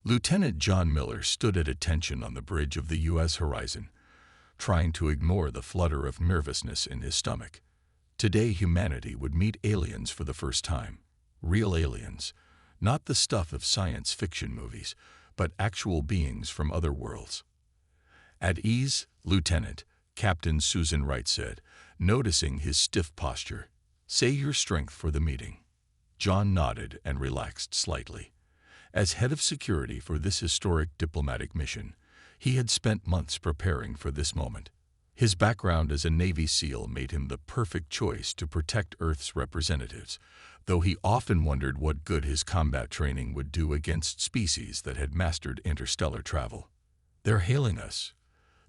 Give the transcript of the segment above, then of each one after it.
Lieutenant John Miller stood at attention on the bridge of the U.S. horizon, trying to ignore the flutter of nervousness in his stomach. Today humanity would meet aliens for the first time. Real aliens, not the stuff of science fiction movies, but actual beings from other worlds. "At ease, Lieutenant," Captain Susan Wright said, noticing his stiff posture. "Say your strength for the meeting." John nodded and relaxed slightly. As head of security for this historic diplomatic mission, he had spent months preparing for this moment. His background as a Navy SEAL made him the perfect choice to protect Earth's representatives, though he often wondered what good his combat training would do against species that had mastered interstellar travel. "They're hailing us,"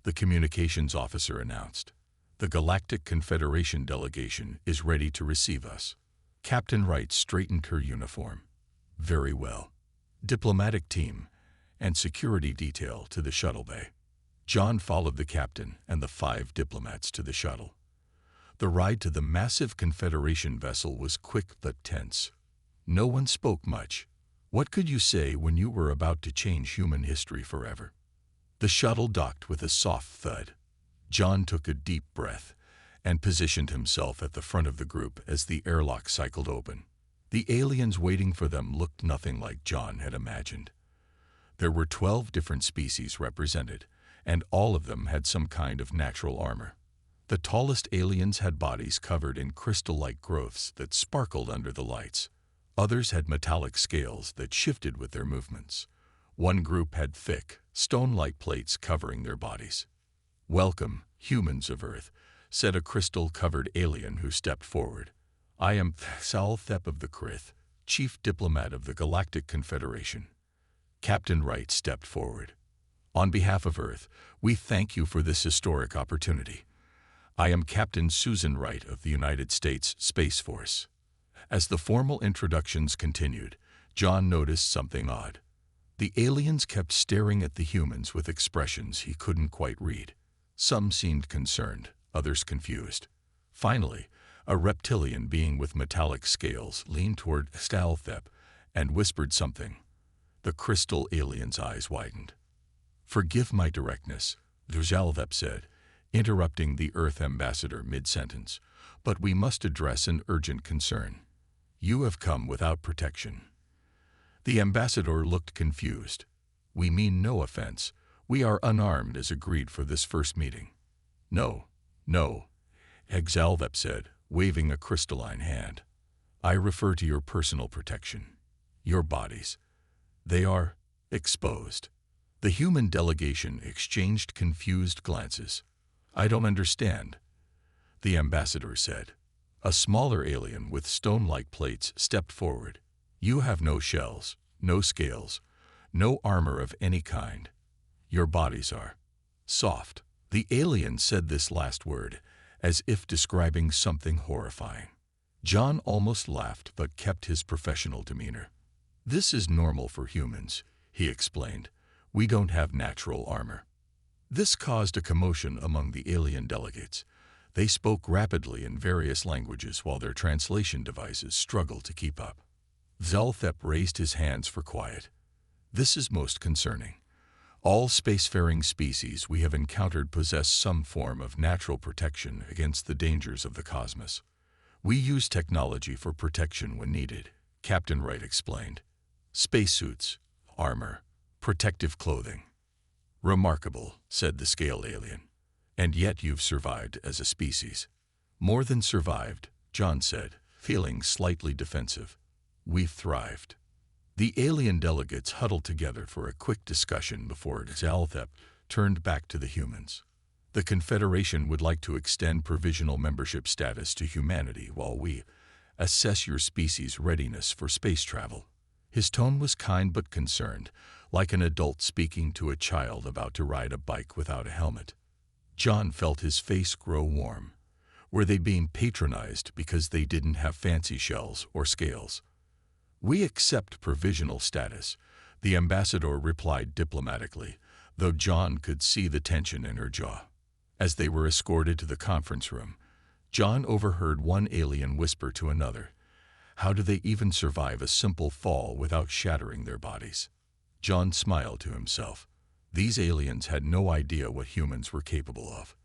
the communications officer announced. "The Galactic Confederation delegation is ready to receive us." Captain Wright straightened her uniform. "Very well. Diplomatic team and security detail to the shuttle bay." John followed the captain and the 5 diplomats to the shuttle. The ride to the massive Confederation vessel was quick but tense. No one spoke much. What could you say when you were about to change human history forever? The shuttle docked with a soft thud. John took a deep breath and positioned himself at the front of the group as the airlock cycled open. The aliens waiting for them looked nothing like John had imagined. There were 12 different species represented, and all of them had some kind of natural armor. The tallest aliens had bodies covered in crystal-like growths that sparkled under the lights. Others had metallic scales that shifted with their movements. One group had thick, stone-like plates covering their bodies. "Welcome, humans of Earth," said a crystal-covered alien who stepped forward. "I am Salthep of the Krith, Chief Diplomat of the Galactic Confederation." Captain Wright stepped forward. "On behalf of Earth, we thank you for this historic opportunity. I am Captain Susan Wright of the United States Space Force." As the formal introductions continued, John noticed something odd. The aliens kept staring at the humans with expressions he couldn't quite read. Some seemed concerned, others confused. Finally, a reptilian being with metallic scales leaned toward Stalthep and whispered something. The crystal alien's eyes widened. "Forgive my directness," Stalthep said, interrupting the Earth ambassador mid-sentence, "but we must address an urgent concern. You have come without protection." The ambassador looked confused. "We mean no offense. We are unarmed as agreed for this first meeting." No, Stalthep said, waving a crystalline hand. "I refer to your personal protection. Your bodies. They are exposed." The human delegation exchanged confused glances. "I don't understand," the ambassador said. A smaller alien with stone-like plates stepped forward. "You have no shells, no scales, no armor of any kind. Your bodies are soft." The alien said this last word as if describing something horrifying. John almost laughed but kept his professional demeanor. "This is normal for humans," he explained. "We don't have natural armor." This caused a commotion among the alien delegates. They spoke rapidly in various languages while their translation devices struggled to keep up. Stalthep raised his hands for quiet. "This is most concerning. All spacefaring species we have encountered possess some form of natural protection against the dangers of the cosmos. We use technology for protection when needed," Captain Wright explained. "Spacesuits, armor, protective clothing." "Remarkable," said the scale alien. "And yet you've survived as a species." "More than survived," John said, feeling slightly defensive. "We've thrived." The alien delegates huddled together for a quick discussion before Stalthep turned back to the humans. "The Confederation would like to extend provisional membership status to humanity while we assess your species' readiness for space travel." His tone was kind but concerned, like an adult speaking to a child about to ride a bike without a helmet. John felt his face grow warm. Were they being patronized because they didn't have fancy shells or scales? "We accept provisional status," the ambassador replied diplomatically, though John could see the tension in her jaw. As they were escorted to the conference room, John overheard one alien whisper to another, "How do they even survive a simple fall without shattering their bodies?" John smiled to himself. These aliens had no idea what humans were capable of.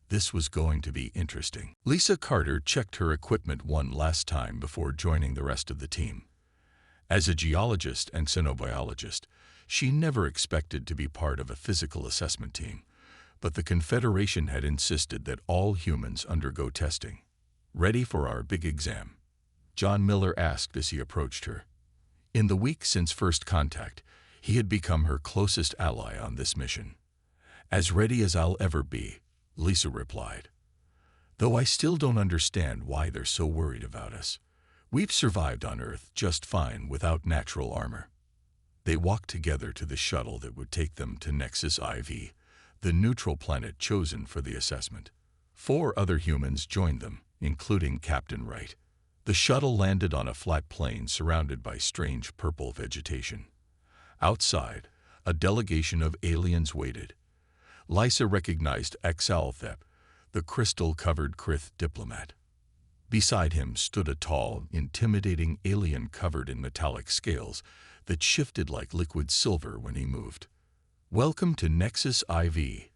This was going to be interesting. Lisa Carter checked her equipment one last time before joining the rest of the team. As a geologist and xenobiologist, she never expected to be part of a physical assessment team, but the Confederation had insisted that all humans undergo testing. "Ready for our big exam?" John Miller asked as he approached her. In the week since first contact, he had become her closest ally on this mission. "As ready as I'll ever be," Lisa replied. "Though I still don't understand why they're so worried about us. We've survived on Earth just fine without natural armor." They walked together to the shuttle that would take them to Nexus IV, the neutral planet chosen for the assessment. 4 other humans joined them, including Captain Wright. The shuttle landed on a flat plain surrounded by strange purple vegetation. Outside, a delegation of aliens waited. Lisa recognized Exalthep, the crystal-covered Krith diplomat. Beside him stood a tall, intimidating alien covered in metallic scales that shifted like liquid silver when he moved. "Welcome to Nexus IV,"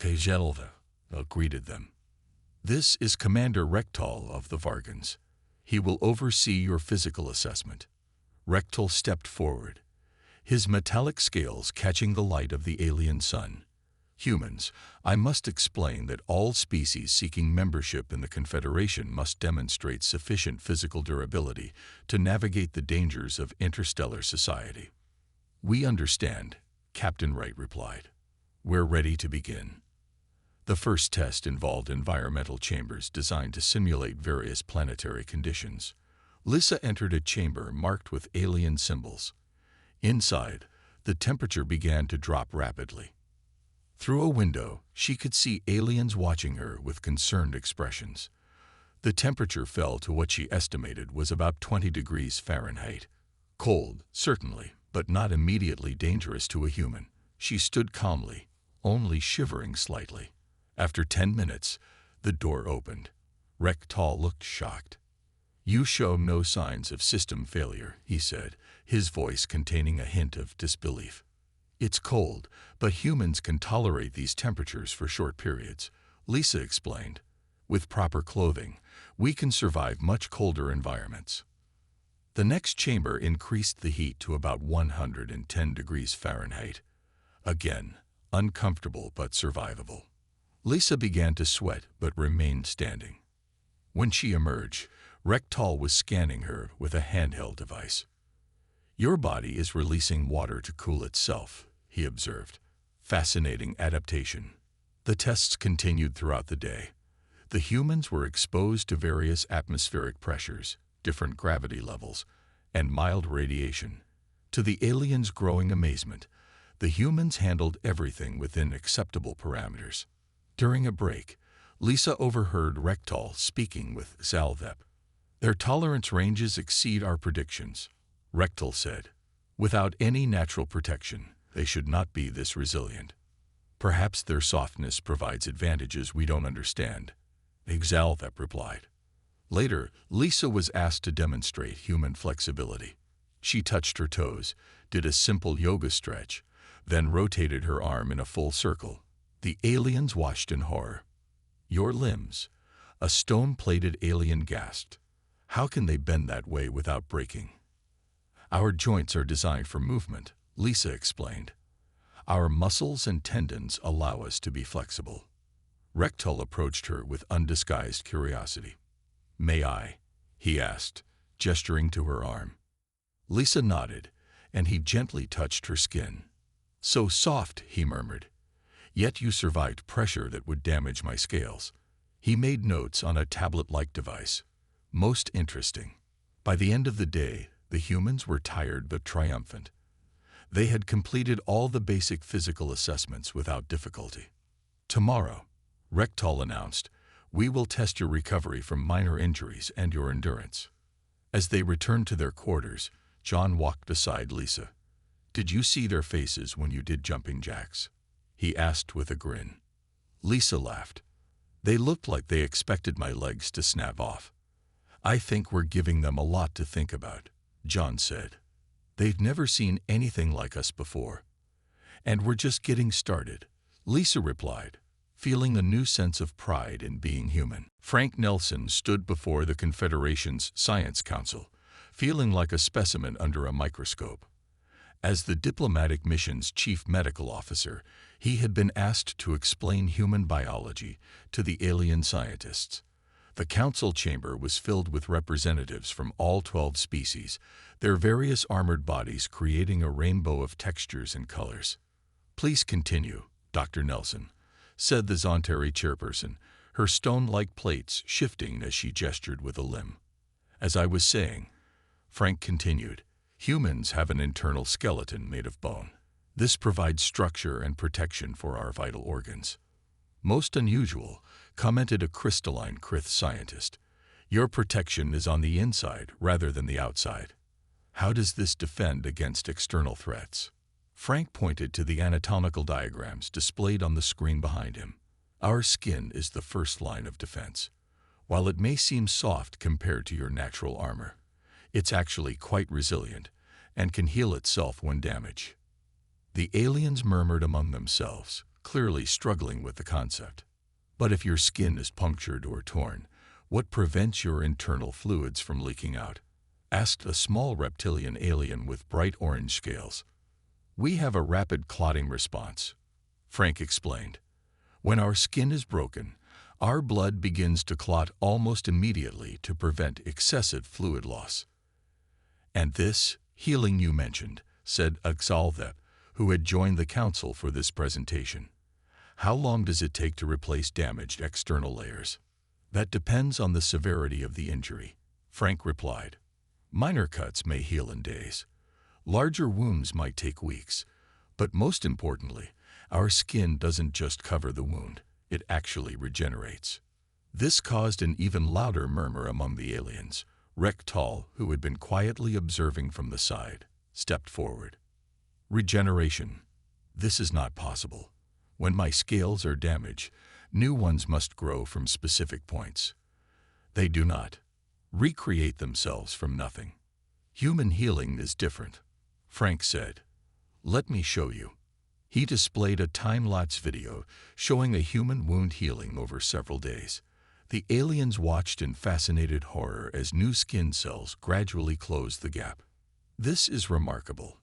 Kajelva greeted them. "This is Commander Rektal of the Vargans. He will oversee your physical assessment." Rektal stepped forward, his metallic scales catching the light of the alien sun. "Humans, I must explain that all species seeking membership in the Confederation must demonstrate sufficient physical durability to navigate the dangers of interstellar society." "We understand," Captain Wright replied. "We're ready to begin." The first test involved environmental chambers designed to simulate various planetary conditions. Lisa entered a chamber marked with alien symbols. Inside, the temperature began to drop rapidly. Through a window, she could see aliens watching her with concerned expressions. The temperature fell to what she estimated was about 20 degrees Fahrenheit. Cold, certainly, but not immediately dangerous to a human. She stood calmly, only shivering slightly. After 10 minutes, the door opened. Rektal looked shocked. "You show no signs of system failure," he said, his voice containing a hint of disbelief. "It's cold, but humans can tolerate these temperatures for short periods," Lisa explained. "With proper clothing, we can survive much colder environments." The next chamber increased the heat to about 110 degrees Fahrenheit. Again, uncomfortable but survivable. Lisa began to sweat but remained standing. When she emerged, Rektal was scanning her with a handheld device. "Your body is releasing water to cool itself," he observed. "Fascinating adaptation." The tests continued throughout the day. The humans were exposed to various atmospheric pressures, different gravity levels, and mild radiation. To the aliens' growing amazement, the humans handled everything within acceptable parameters. During a break, Lisa overheard Rektal speaking with Zalthep. "Their tolerance ranges exceed our predictions," Rektal said. "Without any natural protection, they should not be this resilient. Perhaps their softness provides advantages we don't understand," Zalthep replied. Later, Lisa was asked to demonstrate human flexibility. She touched her toes, did a simple yoga stretch, then rotated her arm in a full circle. The aliens watched in horror. "Your limbs," a stone-plated alien gasped. "How can they bend that way without breaking?" "Our joints are designed for movement," Lisa explained. "Our muscles and tendons allow us to be flexible." Rektal approached her with undisguised curiosity. "May I?" he asked, gesturing to her arm. Lisa nodded, and he gently touched her skin. "So soft," he murmured. "Yet you survived pressure that would damage my scales." He made notes on a tablet-like device. "Most interesting." By the end of the day, the humans were tired but triumphant. They had completed all the basic physical assessments without difficulty. "Tomorrow," Rektal announced, "we will test your recovery from minor injuries and your endurance." As they returned to their quarters, John walked beside Lisa. "Did you see their faces when you did jumping jacks?" he asked with a grin. Lisa laughed. "They looked like they expected my legs to snap off." "I think we're giving them a lot to think about," John said. They've never seen anything like us before. And we're just getting started, Lisa replied, feeling a new sense of pride in being human. Frank Nelson stood before the Confederation's Science Council, feeling like a specimen under a microscope. As the diplomatic mission's chief medical officer, he had been asked to explain human biology to the alien scientists. The council chamber was filled with representatives from all 12 species, their various armored bodies creating a rainbow of textures and colors. "Please continue, Dr. Nelson," said the Zontari chairperson, her stone-like plates shifting as she gestured with a limb. "As I was saying," Frank continued, "humans have an internal skeleton made of bone. This provides structure and protection for our vital organs." "Most unusual," commented a crystalline Krith scientist. "Your protection is on the inside rather than the outside. How does this defend against external threats?" Frank pointed to the anatomical diagrams displayed on the screen behind him. "Our skin is the first line of defense. While it may seem soft compared to your natural armor, it's actually quite resilient and can heal itself when damaged." The aliens murmured among themselves, clearly struggling with the concept. "But if your skin is punctured or torn, what prevents your internal fluids from leaking out?" asked a small reptilian alien with bright orange scales. "We have a rapid clotting response," Frank explained. "When our skin is broken, our blood begins to clot almost immediately to prevent excessive fluid loss." "And this healing you mentioned," said Axalthep, who had joined the council for this presentation. "How long does it take to replace damaged external layers?" "That depends on the severity of the injury," Frank replied. "Minor cuts may heal in days. Larger wounds might take weeks. But most importantly, our skin doesn't just cover the wound, it actually regenerates." This caused an even louder murmur among the aliens. Rektal, who had been quietly observing from the side, stepped forward. "Regeneration. This is not possible. When my scales are damaged, new ones must grow from specific points. They do not recreate themselves from nothing. Human healing is different," Frank said. "Let me show you." He displayed a time-lapse video showing a human wound healing over several days. The aliens watched in fascinated horror as new skin cells gradually closed the gap. "This is remarkable,"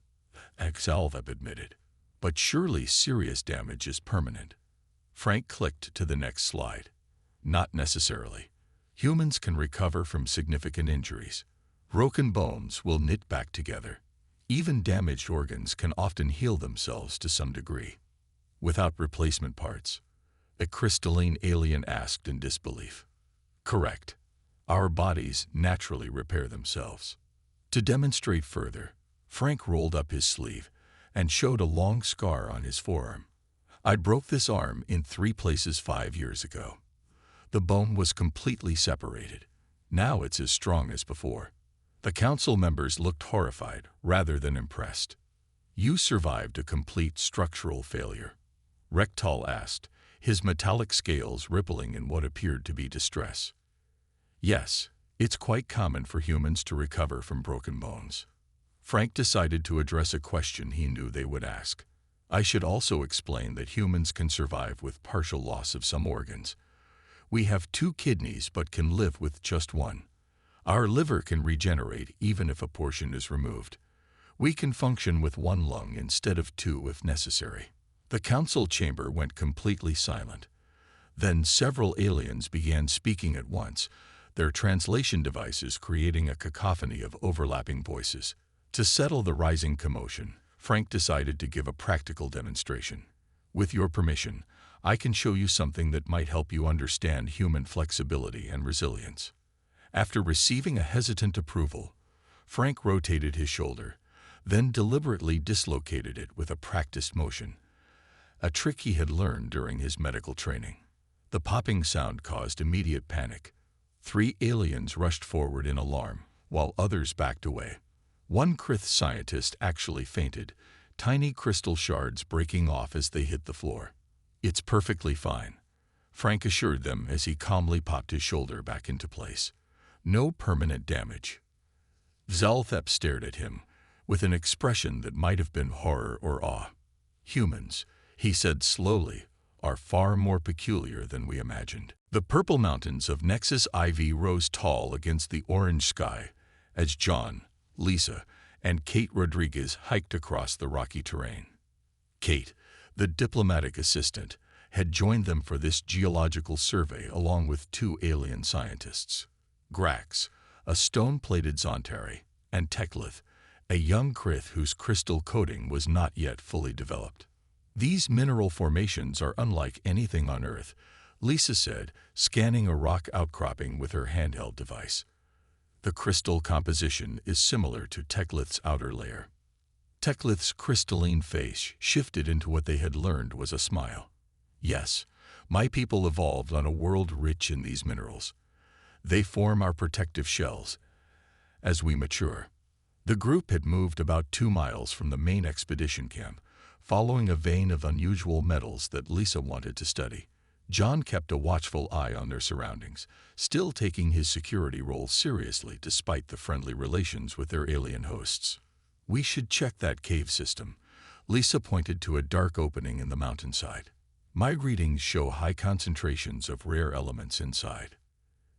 Axalthep admitted. "But surely serious damage is permanent." Frank clicked to the next slide. "Not necessarily. Humans can recover from significant injuries. Broken bones will knit back together. Even damaged organs can often heal themselves to some degree." "Without replacement parts?" a crystalline alien asked in disbelief. "Correct. Our bodies naturally repair themselves." To demonstrate further, Frank rolled up his sleeve and showed a long scar on his forearm. "I broke this arm in 3 places 5 years ago. The bone was completely separated. Now it's as strong as before." The council members looked horrified rather than impressed. "You survived a complete structural failure?" Rektal asked, his metallic scales rippling in what appeared to be distress. "Yes, it's quite common for humans to recover from broken bones." Frank decided to address a question he knew they would ask. "I should also explain that humans can survive with partial loss of some organs. We have 2 kidneys but can live with just 1. Our liver can regenerate even if a portion is removed. We can function with 1 lung instead of 2 if necessary." The council chamber went completely silent. Then several aliens began speaking at once, their translation devices creating a cacophony of overlapping voices. To settle the rising commotion, Frank decided to give a practical demonstration. "With your permission, I can show you something that might help you understand human flexibility and resilience." After receiving a hesitant approval, Frank rotated his shoulder, then deliberately dislocated it with a practiced motion, a trick he had learned during his medical training. The popping sound caused immediate panic. 3 aliens rushed forward in alarm, while others backed away. One Krith scientist actually fainted, tiny crystal shards breaking off as they hit the floor. "It's perfectly fine," Frank assured them as he calmly popped his shoulder back into place. "No permanent damage." Zalthep stared at him, with an expression that might have been horror or awe. "Humans," he said slowly, "are far more peculiar than we imagined." The purple mountains of Nexus IV rose tall against the orange sky as John, Lisa, and Kate Rodriguez hiked across the rocky terrain. Kate, the diplomatic assistant, had joined them for this geological survey along with 2 alien scientists. Grax, a stone-plated Zontari, and Teclith, a young Krith whose crystal coating was not yet fully developed. "These mineral formations are unlike anything on Earth," Lisa said, scanning a rock outcropping with her handheld device. "The crystal composition is similar to Teclith's outer layer." Teclith's crystalline face shifted into what they had learned was a smile. "Yes, my people evolved on a world rich in these minerals. They form our protective shells as we mature." The group had moved about 2 miles from the main expedition camp, following a vein of unusual metals that Lisa wanted to study. John kept a watchful eye on their surroundings, still taking his security role seriously despite the friendly relations with their alien hosts. "We should check that cave system." Lisa pointed to a dark opening in the mountainside. "My readings show high concentrations of rare elements inside."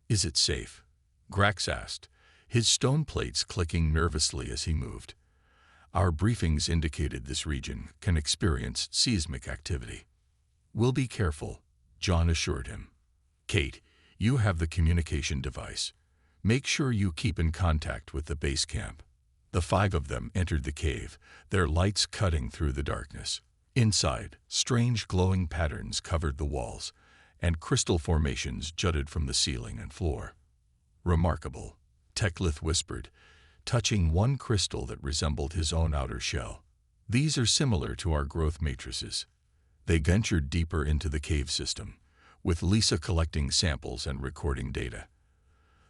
"Is it safe?" Grax asked, his stone plates clicking nervously as he moved. "Our briefings indicated this region can experience seismic activity." "We'll be careful," John assured him. "Kate, you have the communication device. Make sure you keep in contact with the base camp." The 5 of them entered the cave, their lights cutting through the darkness. Inside, strange glowing patterns covered the walls, and crystal formations jutted from the ceiling and floor. "Remarkable," Teclith whispered, touching one crystal that resembled his own outer shell. "These are similar to our growth matrices." They ventured deeper into the cave system, with Lisa collecting samples and recording data.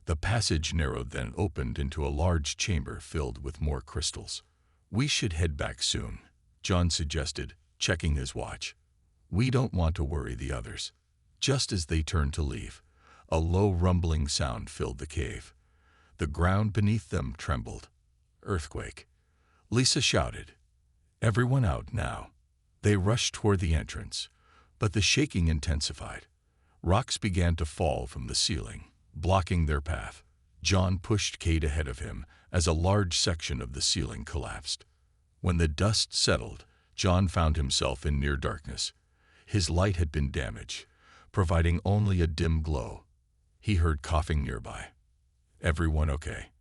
The passage narrowed, then opened into a large chamber filled with more crystals. "We should head back soon," John suggested, checking his watch. "We don't want to worry the others." Just as they turned to leave, a low rumbling sound filled the cave. The ground beneath them trembled. "Earthquake," Lisa shouted. "Everyone out now." They rushed toward the entrance, but the shaking intensified. Rocks began to fall from the ceiling, blocking their path. John pushed Kate ahead of him as a large section of the ceiling collapsed. When the dust settled, John found himself in near darkness. His light had been damaged, providing only a dim glow. He heard coughing nearby. "Everyone okay?"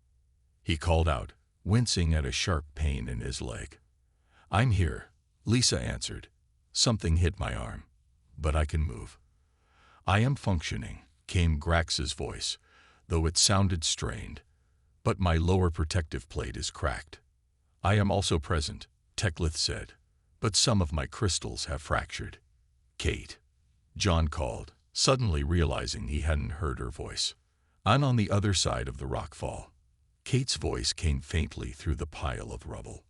he called out, wincing at a sharp pain in his leg. "I'm here," Lisa answered. "Something hit my arm, but I can move." "I am functioning," came Grax's voice, though it sounded strained. "But my lower protective plate is cracked." "I am also present," Teclith said, "but some of my crystals have fractured." "Kate," John called, suddenly realizing he hadn't heard her voice. "I'm on the other side of the rockfall." Kate's voice came faintly through the pile of rubble.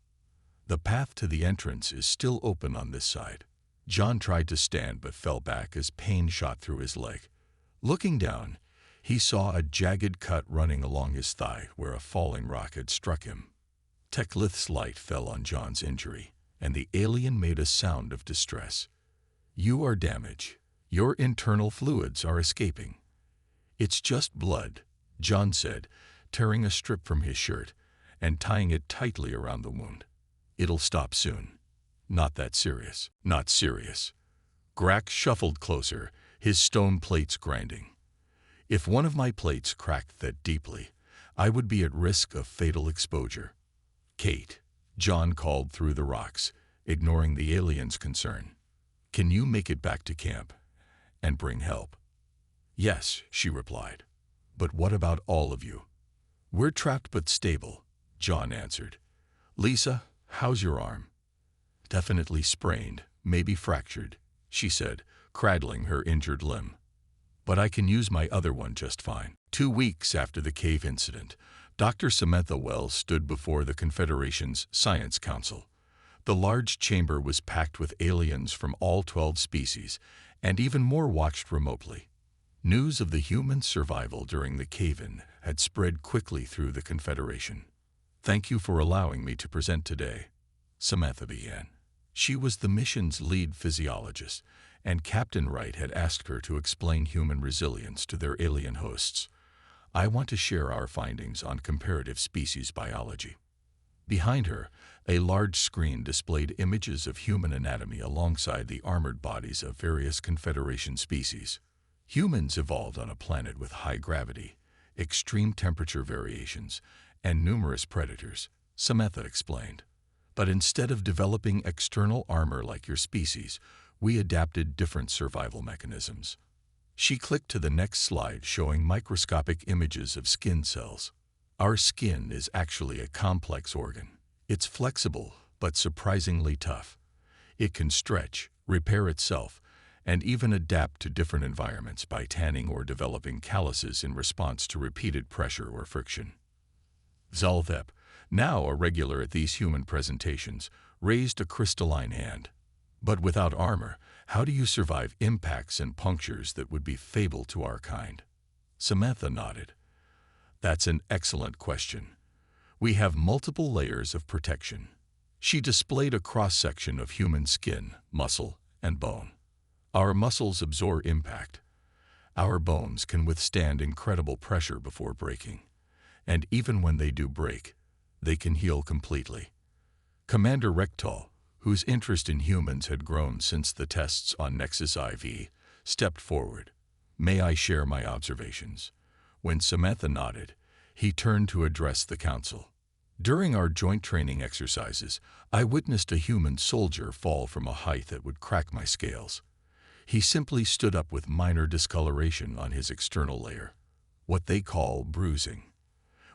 "The path to the entrance is still open on this side." John tried to stand but fell back as pain shot through his leg. Looking down, he saw a jagged cut running along his thigh where a falling rock had struck him. Teclith's light fell on John's injury, and the alien made a sound of distress. "You are damaged. Your internal fluids are escaping." "It's just blood," John said, tearing a strip from his shirt and tying it tightly around the wound. "It'll stop soon." "Not that serious." "Not serious." Grax shuffled closer, his stone plates grinding. "If one of my plates cracked that deeply, I would be at risk of fatal exposure." "Kate," John called through the rocks, ignoring the alien's concern. "Can you make it back to camp and bring help?" "Yes," she replied. "But what about all of you?" "We're trapped but stable," John answered. "Lisa, how's your arm?" "Definitely sprained, maybe fractured," she said, cradling her injured limb. "But I can use my other one just fine." 2 weeks after the cave incident, Dr. Samantha Wells stood before the Confederation's Science Council. The large chamber was packed with aliens from all 12 species, and even more watched remotely. News of the human survival during the cave-in had spread quickly through the Confederation. Thank you for allowing me to present today, Samantha began. She was the mission's lead physiologist, and Captain Wright had asked her to explain human resilience to their alien hosts. I want to share our findings on comparative species biology. Behind her, a large screen displayed images of human anatomy alongside the armored bodies of various Confederation species. Humans evolved on a planet with high gravity, extreme temperature variations, and numerous predators, Samantha explained. But instead of developing external armor like your species, we adapted different survival mechanisms. She clicked to the next slide showing microscopic images of skin cells. Our skin is actually a complex organ. It's flexible, but surprisingly tough. It can stretch, repair itself, and even adapt to different environments by tanning or developing calluses in response to repeated pressure or friction. Zalthep, now a regular at these human presentations, raised a crystalline hand. But without armor, how do you survive impacts and punctures that would be fatal to our kind? Samantha nodded. That's an excellent question. We have multiple layers of protection. She displayed a cross-section of human skin, muscle, and bone. Our muscles absorb impact. Our bones can withstand incredible pressure before breaking. And even when they do break, they can heal completely. Commander Rektal, whose interest in humans had grown since the tests on Nexus IV, stepped forward. May I share my observations? When Samantha nodded, he turned to address the council. During our joint training exercises, I witnessed a human soldier fall from a height that would crack my scales. He simply stood up with minor discoloration on his external layer, what they call bruising.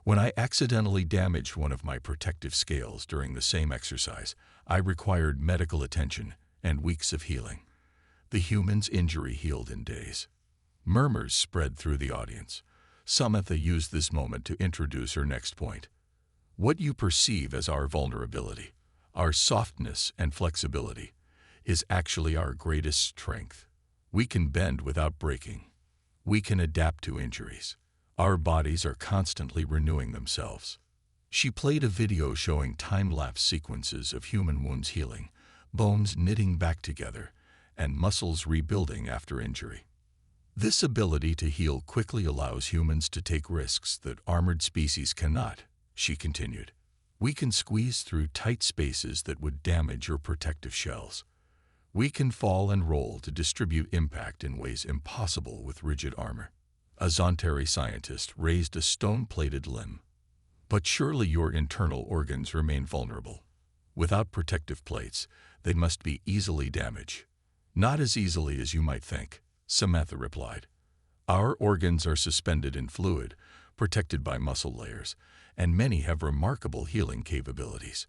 When I accidentally damaged one of my protective scales during the same exercise, I required medical attention and weeks of healing. The human's injury healed in days. Murmurs spread through the audience. Samantha used this moment to introduce her next point. What you perceive as our vulnerability, our softness and flexibility, is actually our greatest strength. We can bend without breaking. We can adapt to injuries. Our bodies are constantly renewing themselves. She played a video showing time-lapse sequences of human wounds healing, bones knitting back together, and muscles rebuilding after injury. This ability to heal quickly allows humans to take risks that armored species cannot, she continued. We can squeeze through tight spaces that would damage your protective shells. We can fall and roll to distribute impact in ways impossible with rigid armor. A Zontari scientist raised a stone-plated limb. But surely your internal organs remain vulnerable. Without protective plates, they must be easily damaged. Not as easily as you might think, Samantha replied. Our organs are suspended in fluid, protected by muscle layers, and many have remarkable healing capabilities.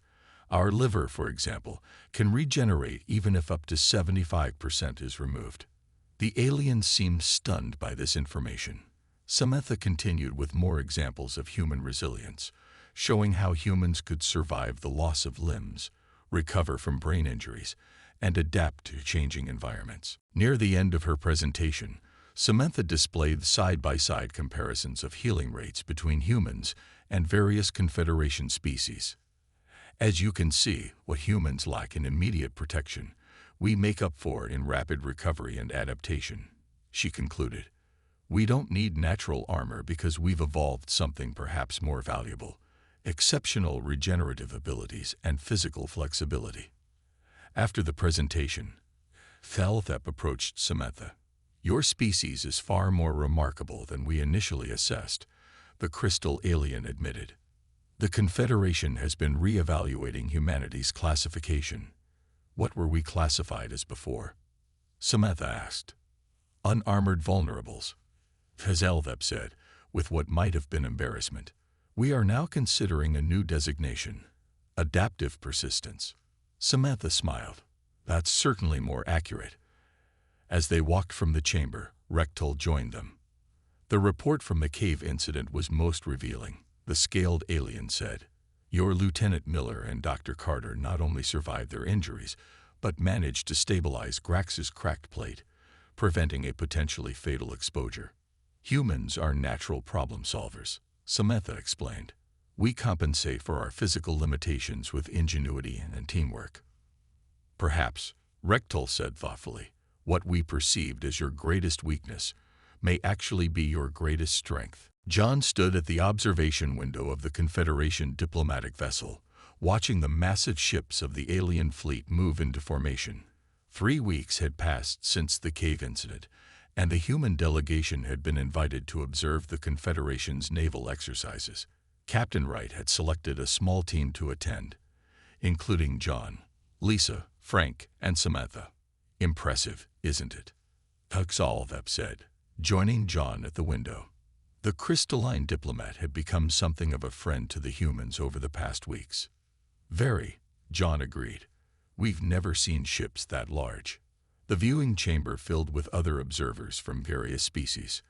Our liver, for example, can regenerate even if up to 75% is removed. The aliens seemed stunned by this information. Samantha continued with more examples of human resilience, showing how humans could survive the loss of limbs, recover from brain injuries, and adapt to changing environments. Near the end of her presentation, Samantha displayed side-by-side comparisons of healing rates between humans and various Confederation species. As you can see, what humans lack in immediate protection, we make up for in rapid recovery and adaptation, she concluded. We don't need natural armor because we've evolved something perhaps more valuable, exceptional regenerative abilities and physical flexibility. After the presentation, Thalthep approached Samantha. Your species is far more remarkable than we initially assessed, the crystal alien admitted. The Confederation has been re-evaluating humanity's classification. What were we classified as before? Samantha asked. Unarmored vulnerables. Thalthep said, with what might have been embarrassment. We are now considering a new designation, adaptive persistence. Samantha smiled. That's certainly more accurate. As they walked from the chamber, Rektal joined them. The report from the cave incident was most revealing, the scaled alien said. Your Lieutenant Miller and Dr. Carter not only survived their injuries, but managed to stabilize Grax's cracked plate, preventing a potentially fatal exposure. Humans are natural problem solvers, Samantha explained. We compensate for our physical limitations with ingenuity and teamwork. Perhaps, Rectal said thoughtfully, what we perceived as your greatest weakness may actually be your greatest strength. John stood at the observation window of the Confederation diplomatic vessel, watching the massive ships of the alien fleet move into formation. 3 weeks had passed since the cave incident, and the human delegation had been invited to observe the Confederation's naval exercises. Captain Wright had selected a small team to attend, including John, Lisa, Frank, and Samantha. Impressive, isn't it? Huxalthep said, joining John at the window. The crystalline diplomat had become something of a friend to the humans over the past weeks. Very, John agreed. We've never seen ships that large. The viewing chamber filled with other observers from various species.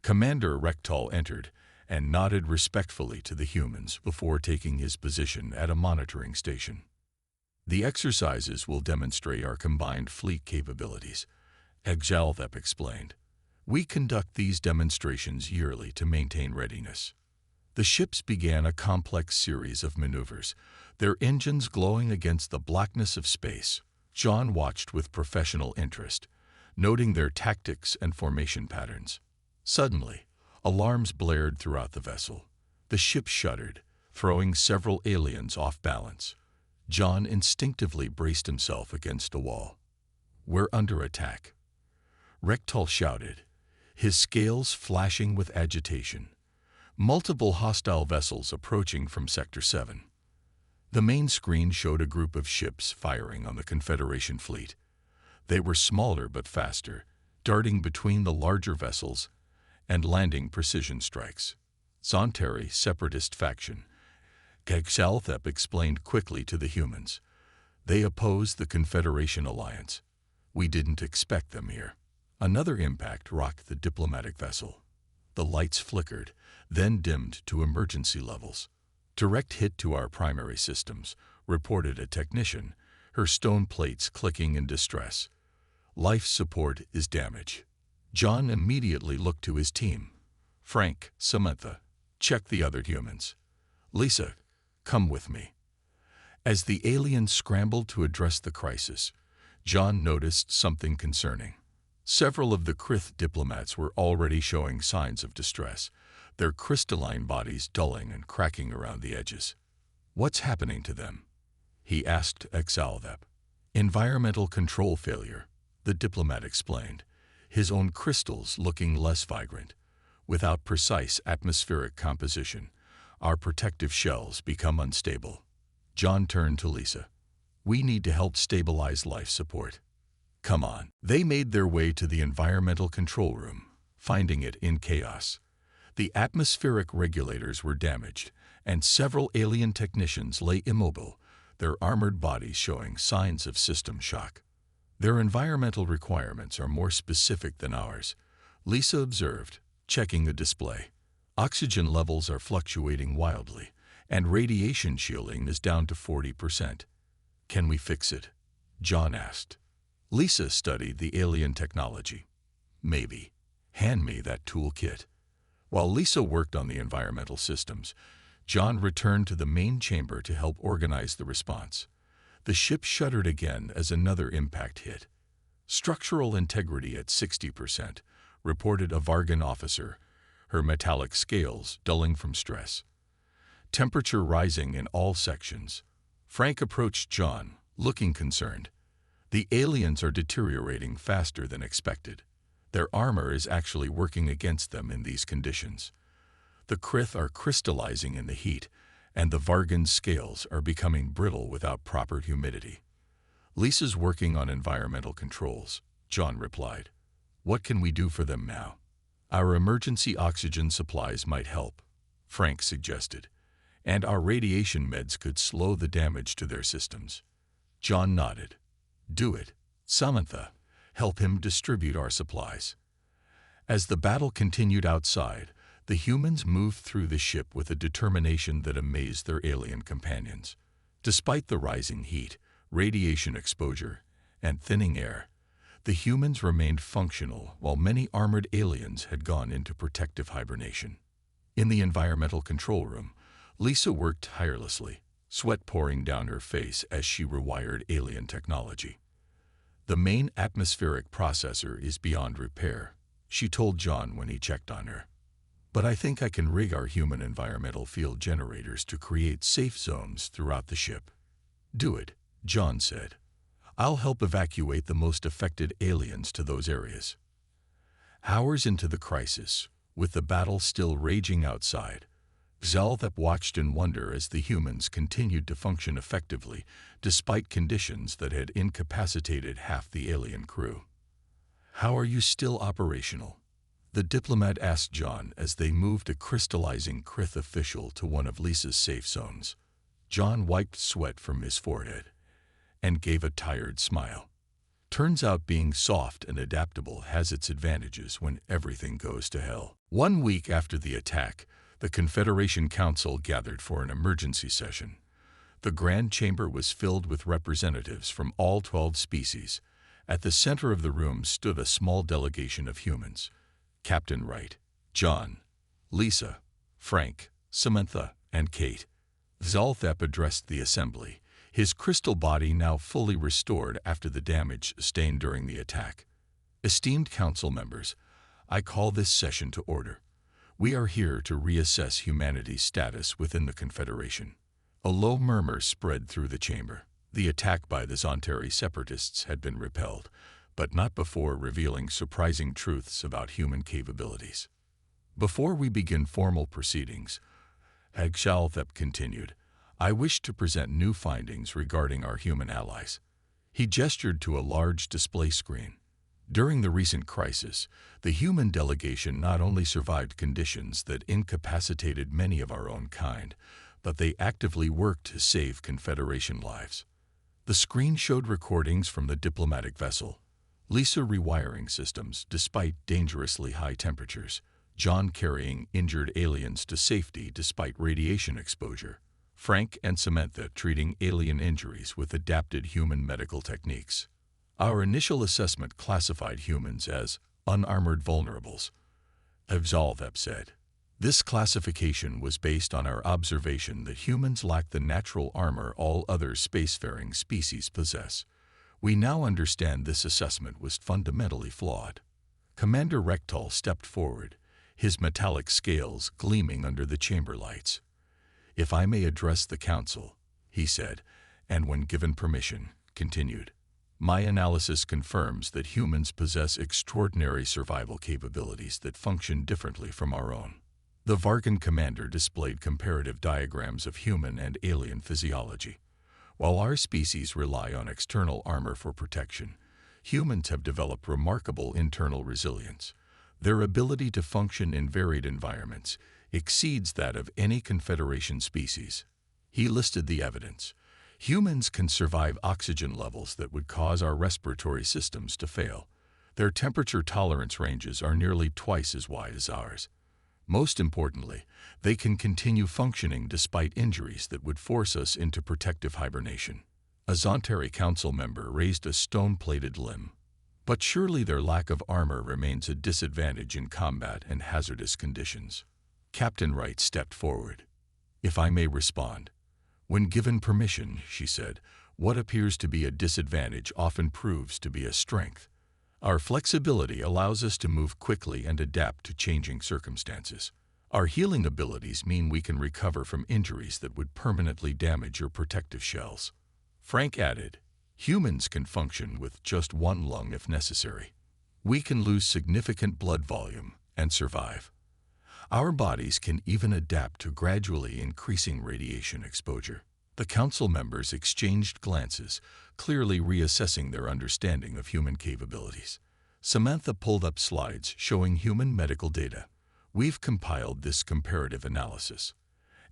Commander Rectal entered and nodded respectfully to the humans before taking his position at a monitoring station. The exercises will demonstrate our combined fleet capabilities, Huxalthep explained. We conduct these demonstrations yearly to maintain readiness. The ships began a complex series of maneuvers, their engines glowing against the blackness of space. John watched with professional interest, noting their tactics and formation patterns. Suddenly, alarms blared throughout the vessel. The ship shuddered, throwing several aliens off balance. John instinctively braced himself against a wall. We're under attack, Rectal shouted, his scales flashing with agitation. Multiple hostile vessels approaching from Sector 7. The main screen showed a group of ships firing on the Confederation fleet. They were smaller but faster, darting between the larger vessels and landing precision strikes. Zonteri separatist faction, Huxalthep explained quickly to the humans. They oppose the Confederation alliance. We didn't expect them here. Another impact rocked the diplomatic vessel. The lights flickered, then dimmed to emergency levels. Direct hit to our primary systems, reported a technician, her stone plates clicking in distress. Life support is damaged. John immediately looked to his team. Frank, Samantha, check the other humans. Lisa, come with me. As the aliens scrambled to address the crisis, John noticed something concerning. Several of the Krith diplomats were already showing signs of distress, their crystalline bodies dulling and cracking around the edges. What's happening to them? He asked Huxalthep. Environmental control failure, the diplomat explained, his own crystals looking less vibrant. Without precise atmospheric composition, our protective shells become unstable. John turned to Lisa. We need to help stabilize life support. Come on. They made their way to the environmental control room, finding it in chaos. The atmospheric regulators were damaged, and several alien technicians lay immobile, their armored bodies showing signs of system shock. Their environmental requirements are more specific than ours, Lisa observed, checking the display. Oxygen levels are fluctuating wildly, and radiation shielding is down to 40%. Can we fix it? John asked. Lisa studied the alien technology. Maybe. Hand me that toolkit. While Lisa worked on the environmental systems, John returned to the main chamber to help organize the response. The ship shuddered again as another impact hit. Structural integrity at 60%, reported a Vargan officer, her metallic scales dulling from stress. Temperature rising in all sections. Frank approached John, looking concerned. The aliens are deteriorating faster than expected. Their armor is actually working against them in these conditions. The Krith are crystallizing in the heat, and the Vargan scales are becoming brittle without proper humidity. Lisa's working on environmental controls, John replied. What can we do for them now? Our emergency oxygen supplies might help, Frank suggested, and our radiation meds could slow the damage to their systems. John nodded. Do it, Samantha. Help him distribute our supplies. As the battle continued outside, the humans moved through the ship with a determination that amazed their alien companions. Despite the rising heat, radiation exposure, and thinning air, the humans remained functional while many armored aliens had gone into protective hibernation. In the environmental control room, Lisa worked tirelessly, sweat pouring down her face as she rewired alien technology. "The main atmospheric processor is beyond repair," she told John when he checked on her. "But I think I can rig our human environmental field generators to create safe zones throughout the ship." "Do it," John said. "I'll help evacuate the most affected aliens to those areas." Hours into the crisis, with the battle still raging outside, Xalthep watched in wonder as the humans continued to function effectively despite conditions that had incapacitated half the alien crew. "How are you still operational?" the diplomat asked John as they moved a crystallizing Krith official to one of Lisa's safe zones. John wiped sweat from his forehead and gave a tired smile. "Turns out being soft and adaptable has its advantages when everything goes to hell." 1 week after the attack, the Confederation Council gathered for an emergency session. The Grand Chamber was filled with representatives from all 12 species. At the center of the room stood a small delegation of humans: Captain Wright, John, Lisa, Frank, Samantha, and Kate. Xalthep addressed the assembly, his crystal body now fully restored after the damage sustained during the attack. "Esteemed council members, I call this session to order. We are here to reassess humanity's status within the Confederation." A low murmur spread through the chamber. The attack by the Zontari separatists had been repelled, but not before revealing surprising truths about human capabilities. "Before we begin formal proceedings," Xalthep continued, "I wish to present new findings regarding our human allies." He gestured to a large display screen. "During the recent crisis, the human delegation not only survived conditions that incapacitated many of our own kind, but they actively worked to save Confederation lives." The screen showed recordings from the diplomatic vessel, Lisa rewiring systems despite dangerously high temperatures, John carrying injured aliens to safety despite radiation exposure, Frank and Samantha treating alien injuries with adapted human medical techniques. "Our initial assessment classified humans as unarmored vulnerables," Xalthep said. "This classification was based on our observation that humans lack the natural armor all other spacefaring species possess. We now understand this assessment was fundamentally flawed." Commander Rektal stepped forward, his metallic scales gleaming under the chamber lights. "If I may address the council," he said, and when given permission, continued, "My analysis confirms that humans possess extraordinary survival capabilities that function differently from our own." The Vargan commander displayed comparative diagrams of human and alien physiology. "While our species rely on external armor for protection, humans have developed remarkable internal resilience. Their ability to function in varied environments exceeds that of any Confederation species." He listed the evidence. "Humans can survive oxygen levels that would cause our respiratory systems to fail. Their temperature tolerance ranges are nearly twice as wide as ours. Most importantly, they can continue functioning despite injuries that would force us into protective hibernation." A Zontari council member raised a stone-plated limb. "But surely their lack of armor remains a disadvantage in combat and hazardous conditions." Captain Wright stepped forward. "If I may respond. When given permission," she said, "what appears to be a disadvantage often proves to be a strength. Our flexibility allows us to move quickly and adapt to changing circumstances. Our healing abilities mean we can recover from injuries that would permanently damage your protective shells." Frank added, "Humans can function with just one lung if necessary. We can lose significant blood volume and survive. Our bodies can even adapt to gradually increasing radiation exposure." The council members exchanged glances, clearly reassessing their understanding of human capabilities. Samantha pulled up slides showing human medical data. "We've compiled this comparative analysis.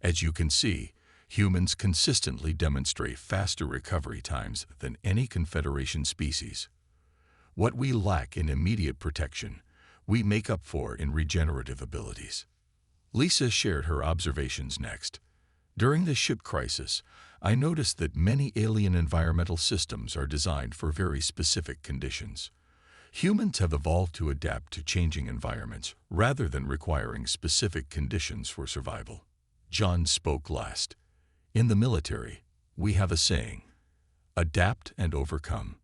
As you can see, humans consistently demonstrate faster recovery times than any Confederation species. What we lack in immediate protection, we make up for in regenerative abilities." Lisa shared her observations next. "During the ship crisis, I noticed that many alien environmental systems are designed for very specific conditions. Humans have evolved to adapt to changing environments rather than requiring specific conditions for survival. John spoke last. In the military, we have a saying, adapt and overcome.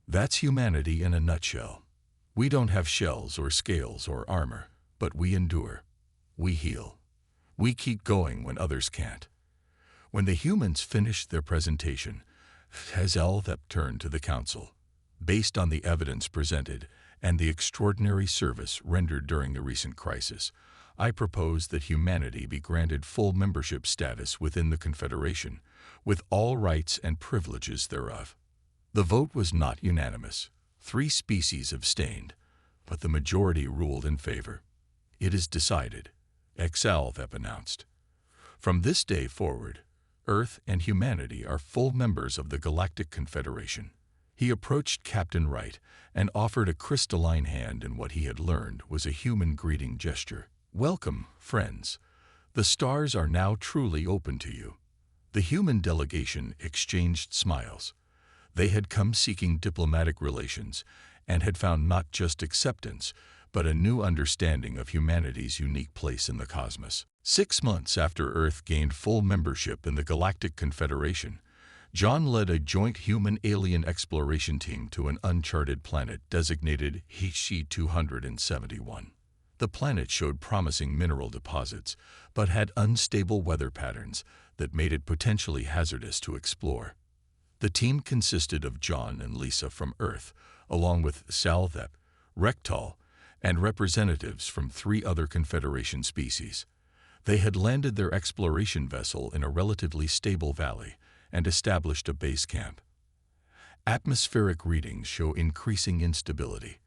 That's humanity in a nutshell. We don't have shells or scales or armor, but we endure. We heal. We keep going when others can't. When the humans finished their presentation, Helzep turned to the council. Based on the evidence presented and the extraordinary service rendered during the recent crisis, I propose that humanity be granted full membership status within the Confederation, with all rights and privileges thereof. The vote was not unanimous. 3 species abstained, but the majority ruled in favor. It is decided, Helzep announced. From this day forward, Earth and humanity are full members of the Galactic Confederation. He approached Captain Wright and offered a crystalline hand in what he had learned was a human greeting gesture. Welcome, friends. The stars are now truly open to you. The human delegation exchanged smiles. They had come seeking diplomatic relations and had found not just acceptance, but a new understanding of humanity's unique place in the cosmos. 6 months after Earth gained full membership in the Galactic Confederation, John led a joint human-alien exploration team to an uncharted planet designated HC-271. The planet showed promising mineral deposits, but had unstable weather patterns that made it potentially hazardous to explore. The team consisted of John and Lisa from Earth, along with Helzep, Rektal, and representatives from 3 other Confederation species. They had landed their exploration vessel in a relatively stable valley and established a base camp. Atmospheric readings show increasing instability,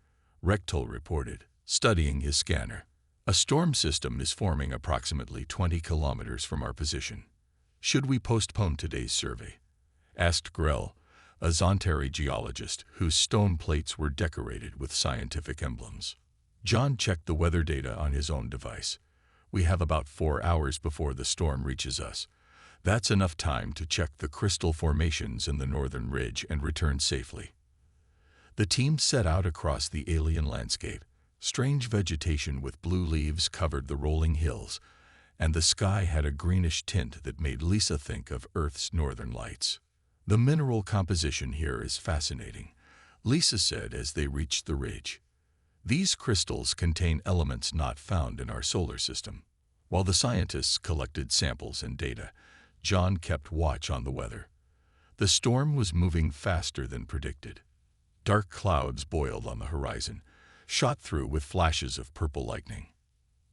Rektal reported, studying his scanner. A storm system is forming approximately 20 kilometers from our position. Should we postpone today's survey? Asked Grell, a Zontari geologist whose stone plates were decorated with scientific emblems. John checked the weather data on his own device. We have about 4 hours before the storm reaches us. That's enough time to check the crystal formations in the northern ridge and return safely. The team set out across the alien landscape. Strange vegetation with blue leaves covered the rolling hills, and the sky had a greenish tint that made Lisa think of Earth's northern lights. The mineral composition here is fascinating, Lisa said as they reached the ridge. These crystals contain elements not found in our solar system. While the scientists collected samples and data, John kept watch on the weather. The storm was moving faster than predicted. Dark clouds boiled on the horizon, shot through with flashes of purple lightning.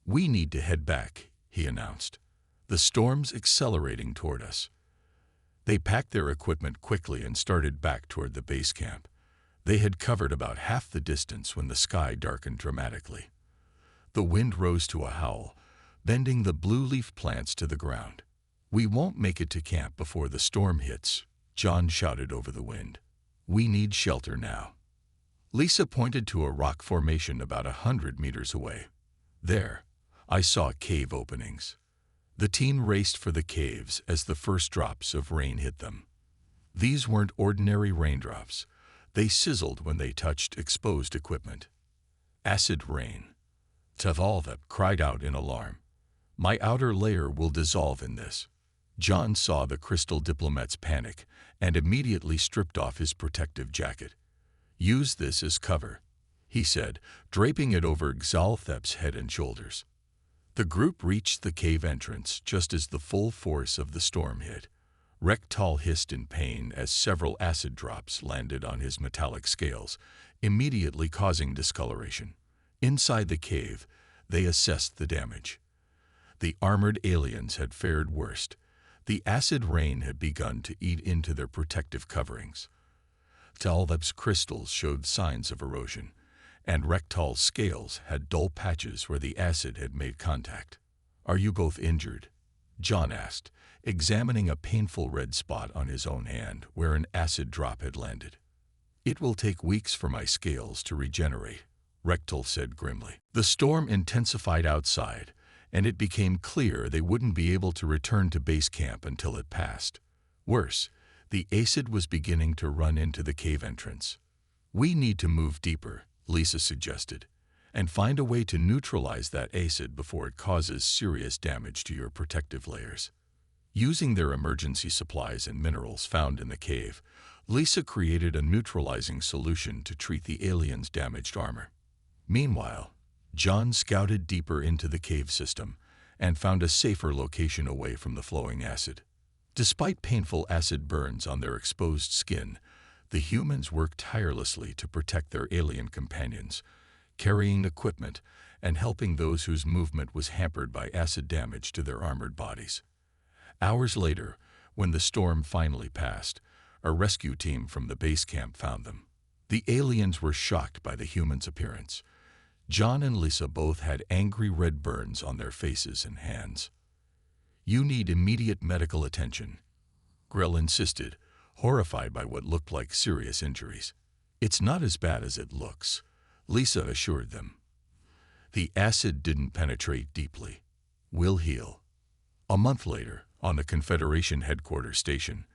We need to head back, he announced. The storm's accelerating toward us. They packed their equipment quickly and started back toward the base camp. They had covered about half the distance when the sky darkened dramatically. The wind rose to a howl, bending the blue leaf plants to the ground. We won't make it to camp before the storm hits, John shouted over the wind. We need shelter now. Lisa pointed to a rock formation about 100 meters away. There, I saw cave openings. The team raced for the caves as the first drops of rain hit them. These weren't ordinary raindrops. They sizzled when they touched exposed equipment. Acid rain. Helzep cried out in alarm. My outer layer will dissolve in this. John saw the crystal diplomats panic and immediately stripped off his protective jacket. Use this as cover, he said, draping it over Helzep's head and shoulders. The group reached the cave entrance just as the full force of the storm hit. Rektal hissed in pain as several acid drops landed on his metallic scales, immediately causing discoloration. Inside the cave, they assessed the damage. The armored aliens had fared worst. The acid rain had begun to eat into their protective coverings. Helzep's crystals showed signs of erosion, and Rektal's scales had dull patches where the acid had made contact. Are you both injured? John asked, examining a painful red spot on his own hand where an acid drop had landed. It will take weeks for my scales to regenerate, Rektal said grimly. The storm intensified outside, and it became clear they wouldn't be able to return to base camp until it passed. Worse, the acid was beginning to run into the cave entrance. We need to move deeper, Lisa suggested. and find a way to neutralize that acid before it causes serious damage to your protective layers. Using their emergency supplies and minerals found in the cave, Lisa created a neutralizing solution to treat the aliens' damaged armor. Meanwhile, John scouted deeper into the cave system and found a safer location away from the flowing acid. Despite painful acid burns on their exposed skin, the humans worked tirelessly to protect their alien companions, carrying equipment and helping those whose movement was hampered by acid damage to their armored bodies. Hours later, when the storm finally passed, a rescue team from the base camp found them. The aliens were shocked by the humans' appearance. John and Lisa both had angry red burns on their faces and hands. "You need immediate medical attention," Grell insisted, horrified by what looked like serious injuries. "It's not as bad as it looks," Lisa assured them. "The acid didn't penetrate deeply. We'll heal." A month later, on the Confederation headquarters station,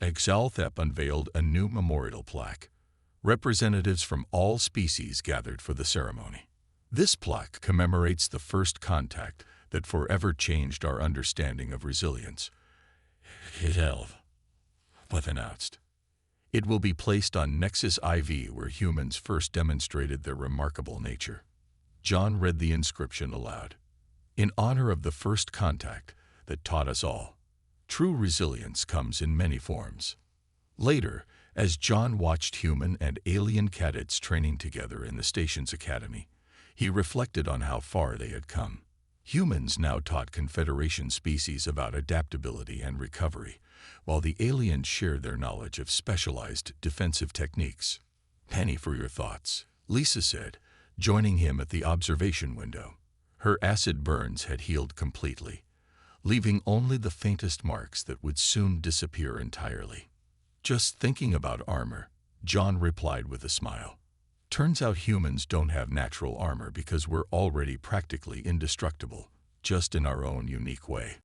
Exalthep unveiled a new memorial plaque. Representatives from all species gathered for the ceremony. This plaque commemorates the first contact that forever changed our understanding of resilience. HFY announced. It will be placed on Nexus IV, where humans first demonstrated their remarkable nature. John read the inscription aloud. "In honor of the first contact that taught us all. True resilience comes in many forms." Later, as John watched human and alien cadets training together in the station's academy, he reflected on how far they had come. Humans now taught Confederation species about adaptability and recovery, while the aliens shared their knowledge of specialized defensive techniques. "Penny for your thoughts," Lisa said, joining him at the observation window. Her acid burns had healed completely, leaving only the faintest marks that would soon disappear entirely. "Just thinking about armor," John replied with a smile. "Turns out humans don't have natural armor because we're already practically indestructible, just in our own unique way."